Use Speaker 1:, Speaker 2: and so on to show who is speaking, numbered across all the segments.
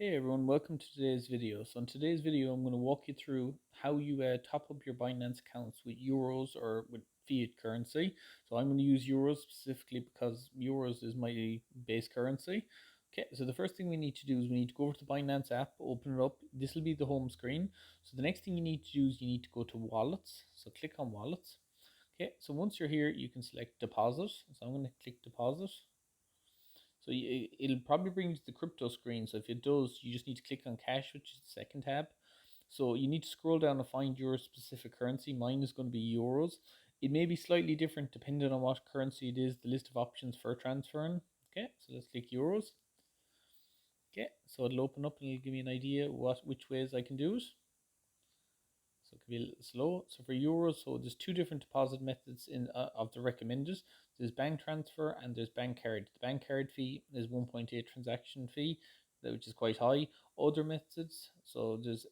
Speaker 1: Hey everyone, welcome to today's video. So in today's video, I'm going to walk you through how you top up your Binance accounts with euros or with fiat currency. So I'm going to use euros specifically because euros is my base currency. Okay, so the first thing we need to do is we need to go over to the Binance app, open it up. This will be the home screen. So the next thing you need to do is you need to go to wallets. So click on wallets. Okay, so once you're here, you can select deposit. So I'm going to click deposit. So it'll probably bring you to the crypto screen. So if it does, you just need to click on cash, which is the second tab. So you need to scroll down and find your specific currency. Mine is going to be euros. It may be slightly different depending on what currency it is, the list of options for transferring. Okay, so let's click euros. Okay, so it'll open up and it'll give me an idea which ways I can do it. So it could be a little slow. So for euros, so there's two different deposit methods of the recommended. There's bank transfer and there's bank card. The bank card fee is 1.8 transaction fee, which is quite high. Other methods, so there's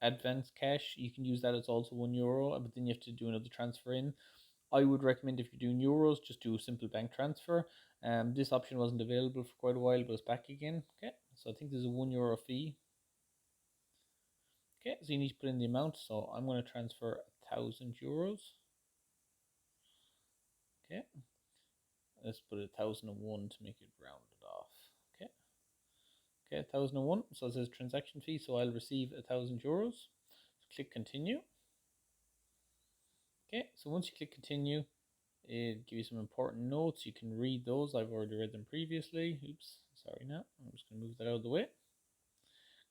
Speaker 1: advanced cash. You can use that as also €1, but then you have to do another transfer in. I would recommend if you're doing euros, just do a simple bank transfer. This option wasn't available for quite a while, but it's back again. Okay, so I think there's a €1 fee. Okay, so you need to put in the amount. So I'm going to transfer €1,000. Okay, let's put 1,001 to make it rounded off. Okay, 1,001. So it says transaction fee. So I'll receive €1,000. So click continue. Okay, so once you click continue, it gives you some important notes. You can read those. I've already read them previously. Oops, sorry now. I'm just going to move that out of the way.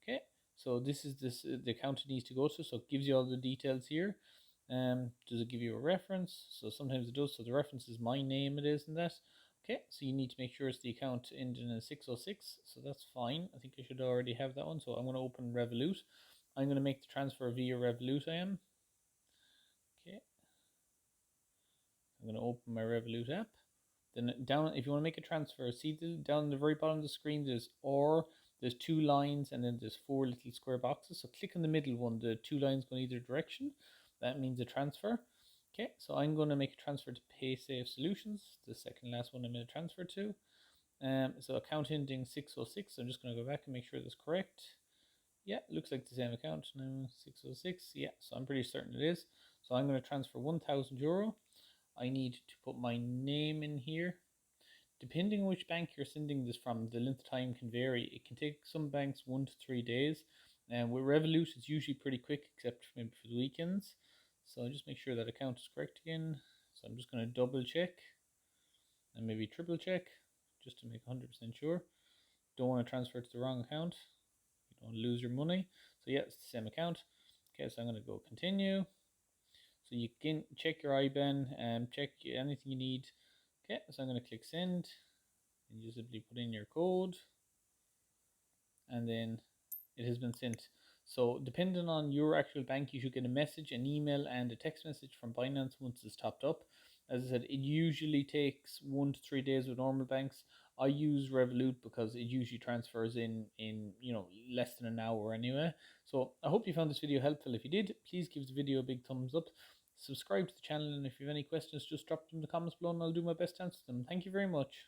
Speaker 1: Okay, so this is the account it needs to go to. So it gives you all the details here. Does it give you a reference? So sometimes it does. So the reference is my name, it is, and that. Okay, so you need to make sure it's the account ending in 606. So that's fine. I think I should already have that one. So I'm going to open Revolut. I'm going to make the transfer via Revolut. I am. Okay, I'm going to open my Revolut app. Then down, if you want to make a transfer, see down the very bottom of the screen, there's two lines, and then there's four little square boxes. So click on the middle one, the two lines going either direction. That means a transfer. Okay, so I'm going to make a transfer to PaySafe Solutions, the second last one I'm going to transfer to. So account ending 606. I'm just going to go back and make sure that's correct. Yeah, looks like the same account now, 606. Yeah, so I'm pretty certain it is. So I'm going to transfer €1,000. I need to put my name in here. Depending on which bank you're sending this from, the length of time can vary. It can take some banks 1 to 3 days. And with Revolut, it's usually pretty quick, except maybe for the weekends. So just make sure that account is correct again. So I'm just going to double check and maybe triple check just to make 100% sure. Don't want to transfer to the wrong account. You don't want to lose your money. So yeah, it's the same account. Okay, so I'm going to go continue. So you can check your IBAN and check anything you need. Okay, so I'm going to click send, and you simply put in your code, and then it has been sent. So depending on your actual bank, you should get a message, an email, and a text message from Binance once it's topped up. As I said, it usually takes 1 to 3 days with normal banks. I use Revolut because it usually transfers in less than an hour anyway. So I hope you found this video helpful. If you did, please give the video a big thumbs up. Subscribe to the channel, and if you have any questions, just drop them in the comments below and I'll do my best to answer them. Thank you very much.